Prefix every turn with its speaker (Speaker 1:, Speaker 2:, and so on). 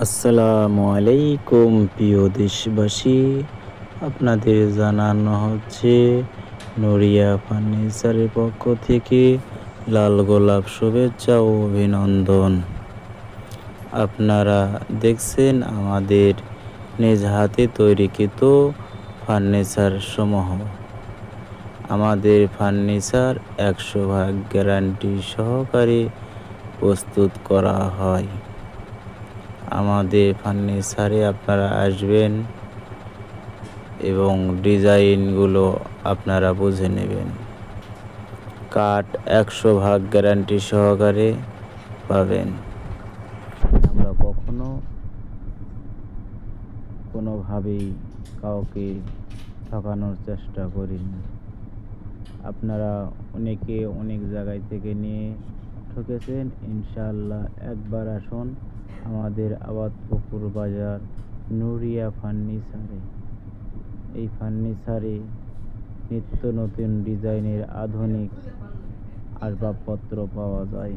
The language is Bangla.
Speaker 1: আসসালামু আলাইকুম প্রিয় দেশবাসী। আপনাদের জানানো হচ্ছে নড়িয়া ফার্নিচারের পক্ষ থেকে লাল গোলাপ শুভেচ্ছা ও অভিনন্দন। আপনারা দেখছেন আমাদের নিজ হাতে তৈরিকৃত ফার্নিচার সমূহ। আমাদের ফার্নিচার 100% গ্যারান্টি সহকারে প্রস্তুত করা হয়। আমাদের ফার্নিচারে আপনারা আসবেন এবং ডিজাইনগুলো আপনারা বুঝে নেবেন। কাঠ 100% গ্যারান্টি সহকারে পাবেন। আমরা কখনো কোনোভাবেই কাউকে ঠকানোর চেষ্টা করি না। আপনারা অনেকে অনেক জায়গায় থেকে নিয়ে ঠকেছেন, ইনশাআল্লাহ একবার আসুন আমাদের আবাদপুকুর বাজার নুরিয়া ফার্নিচারে। এই ফার্নিচারে নিত্য নতুন ডিজাইনের আধুনিক আসবাবপত্র পাওয়া যায়।